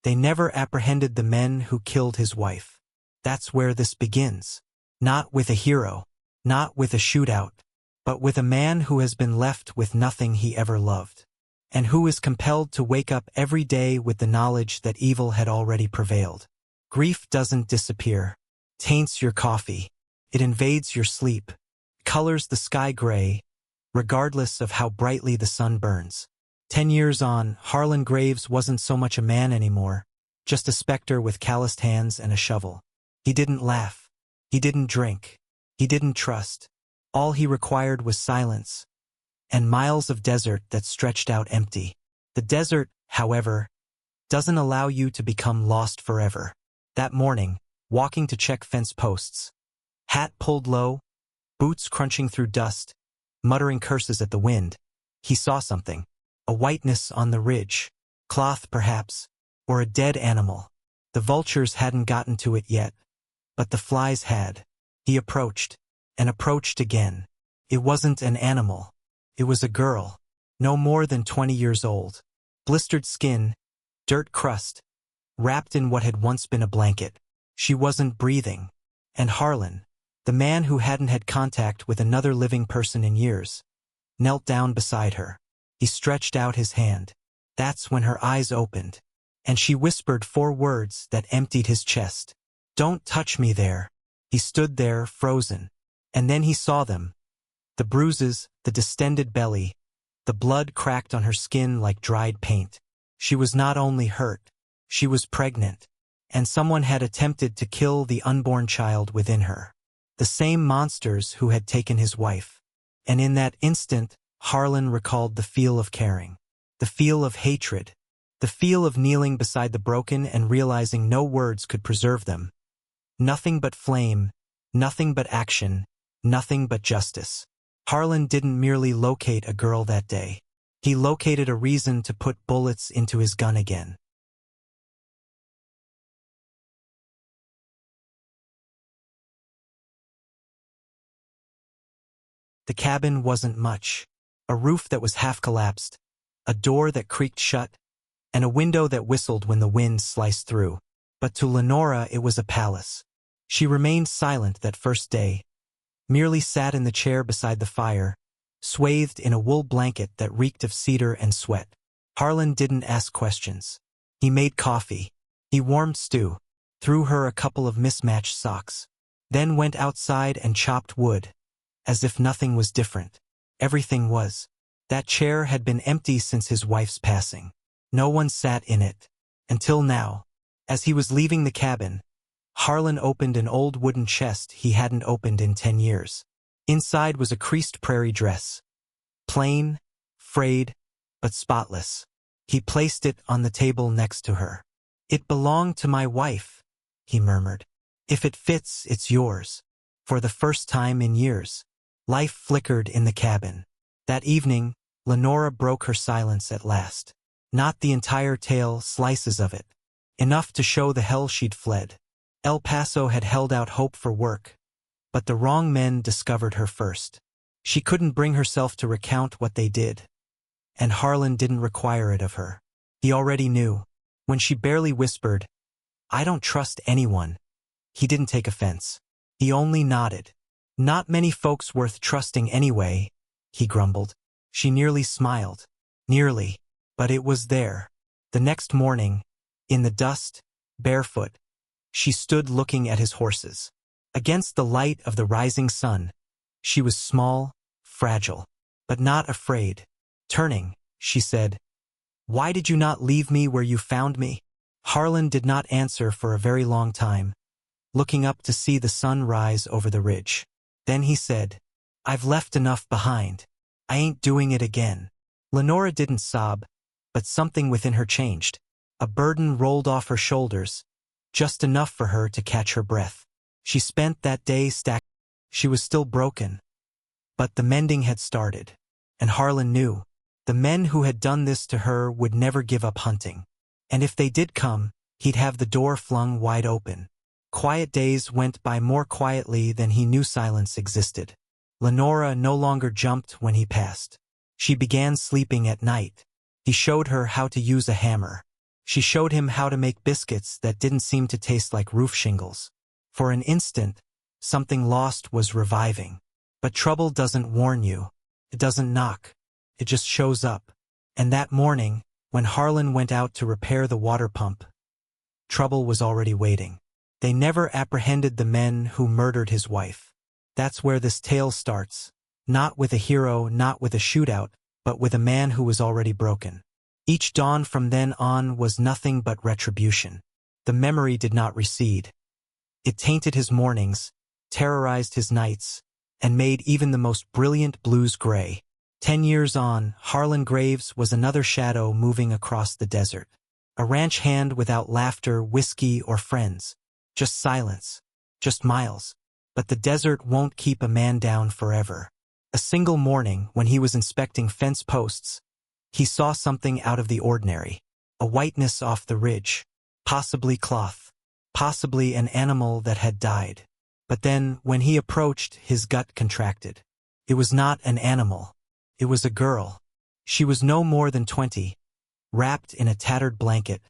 They never apprehended the men who killed his wife. That's where this begins. Not with a hero, not with a shootout, but with a man who has been left with nothing he ever loved, and who is compelled to wake up every day with the knowledge that evil had already prevailed. Grief doesn't disappear, taints your coffee. It invades your sleep, colors the sky gray, regardless of how brightly the sun burns. 10 years on, Harlan Graves wasn't so much a man anymore, just a specter with calloused hands and a shovel. He didn't laugh. He didn't drink. He didn't trust. All he required was silence and miles of desert that stretched out empty. The desert, however, doesn't allow you to become lost forever. That morning, walking to check fence posts, hat pulled low, boots crunching through dust, muttering curses at the wind, he saw something. A whiteness on the ridge, cloth perhaps, or a dead animal. The vultures hadn't gotten to it yet, but the flies had. He approached, and approached again. It wasn't an animal. It was a girl, no more than 20 years old. Blistered skin, dirt crust, wrapped in what had once been a blanket. She wasn't breathing. And Harlan, the man who hadn't had contact with another living person in years, knelt down beside her. He stretched out his hand. That's when her eyes opened, and she whispered 4 words that emptied his chest. "Don't touch me there." He stood there, frozen, and then he saw them. The bruises, the distended belly, the blood cracked on her skin like dried paint. She was not only hurt, she was pregnant, and someone had attempted to kill the unborn child within her. The same monsters who had taken his wife. And in that instant, Harlan recalled the feel of caring, the feel of hatred, the feel of kneeling beside the broken and realizing no words could preserve them. Nothing but flame, nothing but action, nothing but justice. Harlan didn't merely locate a girl that day. He located a reason to put bullets into his gun again. The cabin wasn't much. A roof that was half collapsed, a door that creaked shut, and a window that whistled when the wind sliced through. But to Lenora it was a palace. She remained silent that first day, merely sat in the chair beside the fire, swathed in a wool blanket that reeked of cedar and sweat. Harlan didn't ask questions. He made coffee. He warmed stew, threw her a couple of mismatched socks, then went outside and chopped wood, as if nothing was different. Everything was. That chair had been empty since his wife's passing. No one sat in it. Until now. As he was leaving the cabin, Harlan opened an old wooden chest he hadn't opened in 10 years. Inside was a creased prairie dress. Plain, frayed, but spotless. He placed it on the table next to her. "It belonged to my wife," he murmured. "If it fits, it's yours." For the first time in years, life flickered in the cabin. That evening, Lenora broke her silence at last. Not the entire tale, slices of it. Enough to show the hell she'd fled. El Paso had held out hope for work, but the wrong men discovered her first. She couldn't bring herself to recount what they did, and Harlan didn't require it of her. He already knew. When she barely whispered, "I don't trust anyone," he didn't take offense. He only nodded. "Not many folks worth trusting anyway," he grumbled. She nearly smiled. Nearly. But it was there. The next morning, in the dust, barefoot, she stood looking at his horses. Against the light of the rising sun, she was small, fragile, but not afraid. Turning, she said, "Why did you not leave me where you found me?" Harlan did not answer for a very long time, looking up to see the sun rise over the ridge. Then he said, "I've left enough behind. I ain't doing it again." Lenora didn't sob, but something within her changed. A burden rolled off her shoulders, just enough for her to catch her breath. She spent that day stacked. She was still broken, but the mending had started, and Harlan knew. The men who had done this to her would never give up hunting. And if they did come, he'd have the door flung wide open. Quiet days went by more quietly than he knew silence existed. Lenora no longer jumped when he passed. She began sleeping at night. He showed her how to use a hammer. She showed him how to make biscuits that didn't seem to taste like roof shingles. For an instant, something lost was reviving. But trouble doesn't warn you. It doesn't knock. It just shows up. And that morning, when Harlan went out to repair the water pump, trouble was already waiting. They never apprehended the men who murdered his wife. That's where this tale starts. Not with a hero, not with a shootout, but with a man who was already broken. Each dawn from then on was nothing but retribution. The memory did not recede. It tainted his mornings, terrorized his nights, and made even the most brilliant blues gray. 10 years on, Harlan Graves was another shadow moving across the desert. A ranch hand without laughter, whiskey, or friends. Just silence. Just miles. But the desert won't keep a man down forever. A single morning, when he was inspecting fence posts, he saw something out of the ordinary. A whiteness off the ridge. Possibly cloth. Possibly an animal that had died. But then, when he approached, his gut contracted. It was not an animal. It was a girl. She was no more than 20, wrapped in a tattered blanket,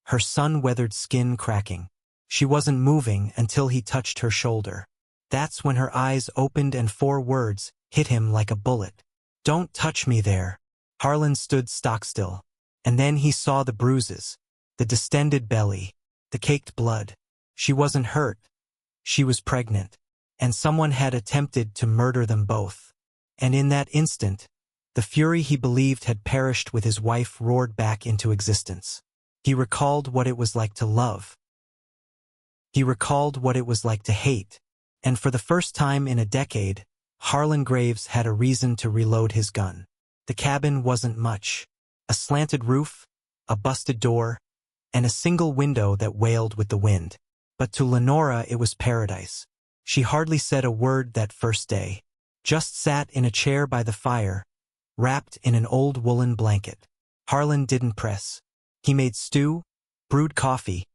her sun-weathered skin cracking. She wasn't moving until he touched her shoulder. That's when her eyes opened and 4 words hit him like a bullet. "Don't touch me there." Harlan stood stock-still, and then he saw the bruises, the distended belly, the caked blood. She wasn't hurt. She was pregnant, and someone had attempted to murder them both. And in that instant, the fury he believed had perished with his wife roared back into existence. He recalled what it was like to love. He recalled what it was like to hate. And for the first time in a decade, Harlan Graves had a reason to reload his gun. The cabin wasn't much. A slanted roof, a busted door, and a single window that wailed with the wind. But to Lenora it was paradise. She hardly said a word that first day. Just sat in a chair by the fire, wrapped in an old woolen blanket. Harlan didn't press. He made stew, brewed coffee,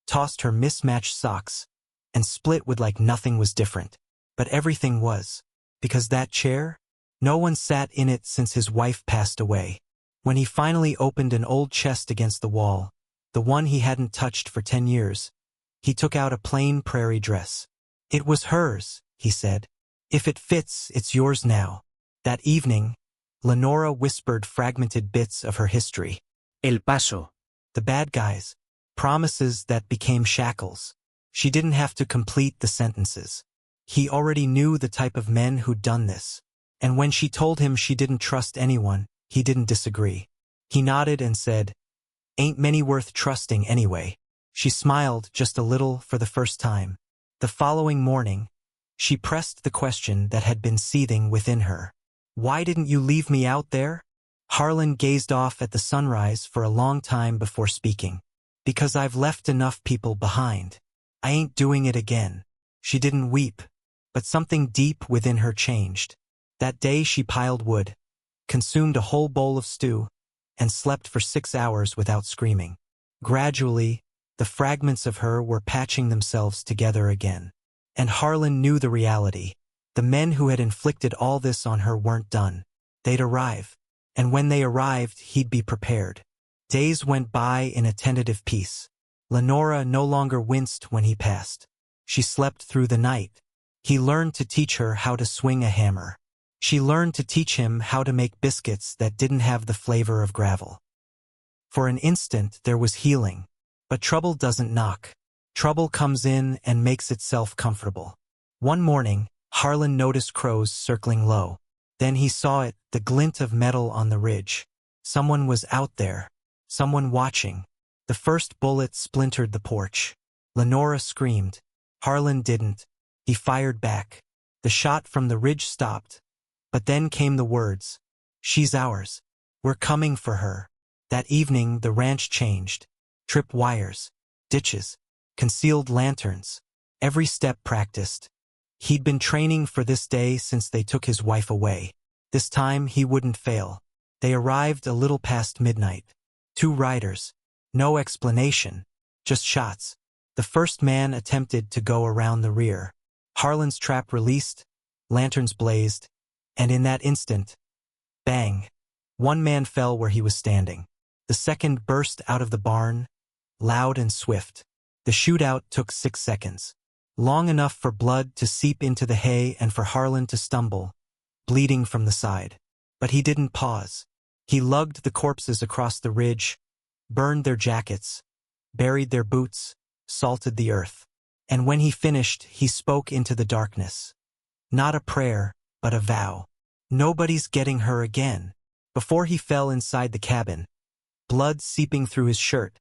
tossed her mismatched socks, and split with like nothing was different. But everything was. Because that chair? No one sat in it since his wife passed away. When he finally opened an old chest against the wall, the one he hadn't touched for 10 years, he took out a plain prairie dress. "It was hers," he said. "If it fits, it's yours now." That evening, Lenora whispered fragmented bits of her history. El Paso. The bad guys. Promises that became shackles. She didn't have to complete the sentences. He already knew the type of men who'd done this. And when she told him she didn't trust anyone, he didn't disagree. He nodded and said, "Ain't many worth trusting anyway." She smiled just a little for the first time. The following morning, she pressed the question that had been seething within her. "Why didn't you leave me out there?" Harlan gazed off at the sunrise for a long time before speaking. "Because I've left enough people behind. I ain't doing it again." She didn't weep, but something deep within her changed. That day she piled wood, consumed a whole bowl of stew, and slept for 6 hours without screaming. Gradually, the fragments of her were patching themselves together again. And Harlan knew the reality. The men who had inflicted all this on her weren't done. They'd arrive. And when they arrived, he'd be prepared. Days went by in a tentative peace. Lenora no longer winced when he passed. She slept through the night. He learned to teach her how to swing a hammer. She learned to teach him how to make biscuits that didn't have the flavor of gravel. For an instant there was healing. But trouble doesn't knock. Trouble comes in and makes itself comfortable. One morning, Harlan noticed crows circling low. Then he saw it, the glint of metal on the ridge. Someone was out there. Someone watching. The first bullet splintered the porch. Lenora screamed. Harlan didn't. He fired back. The shot from the ridge stopped. But then came the words. "She's ours. We're coming for her." That evening the ranch changed. Trip wires, ditches, concealed lanterns. Every step practiced. He'd been training for this day since they took his wife away. This time he wouldn't fail. They arrived a little past midnight. 2 riders. No explanation. Just shots. The first man attempted to go around the rear. Harlan's trap released, lanterns blazed, and in that instant, bang! One man fell where he was standing. The second burst out of the barn, loud and swift. The shootout took 6 seconds. Long enough for blood to seep into the hay and for Harlan to stumble, bleeding from the side. But he didn't pause. He lugged the corpses across the ridge, burned their jackets, buried their boots, salted the earth. And when he finished, he spoke into the darkness. Not a prayer, but a vow. Nobody's getting her again. Before he fell inside the cabin, blood seeping through his shirt,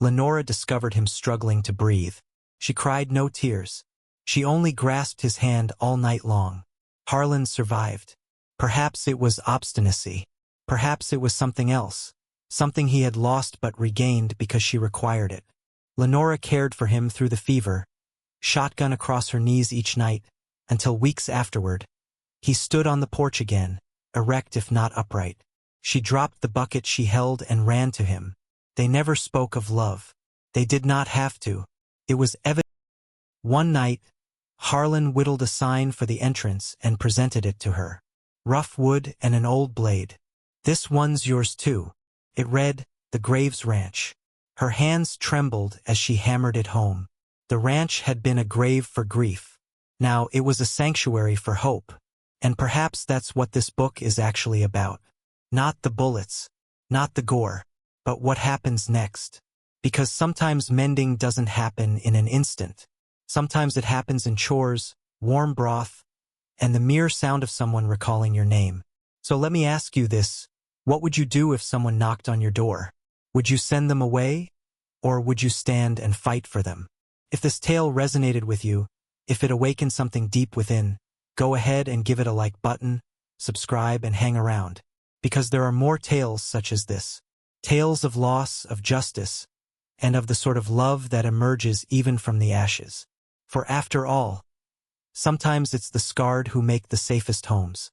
Lenora discovered him struggling to breathe. She cried no tears. She only grasped his hand all night long. Harlan survived. Perhaps it was obstinacy. Perhaps it was something else. Something he had lost but regained because she required it. Lenora cared for him through the fever, shotgun across her knees each night, until weeks afterward, he stood on the porch again, erect if not upright. She dropped the bucket she held and ran to him. They never spoke of love. They did not have to. It was evident. One night, Harlan whittled a sign for the entrance and presented it to her. Rough wood and an old blade. "This one's yours too." It read, "The Graves Ranch." Her hands trembled as she hammered it home. The ranch had been a grave for grief. Now it was a sanctuary for hope. And perhaps that's what this book is actually about. Not the bullets, not the gore, but what happens next. Because sometimes mending doesn't happen in an instant. Sometimes it happens in chores, warm broth, and the mere sound of someone recalling your name. So let me ask you this. What would you do if someone knocked on your door? Would you send them away? Or would you stand and fight for them? If this tale resonated with you, if it awakened something deep within, go ahead and give it a like button, subscribe, and hang around. Because there are more tales such as this. Tales of loss, of justice, and of the sort of love that emerges even from the ashes. For after all, sometimes it's the scarred who make the safest homes.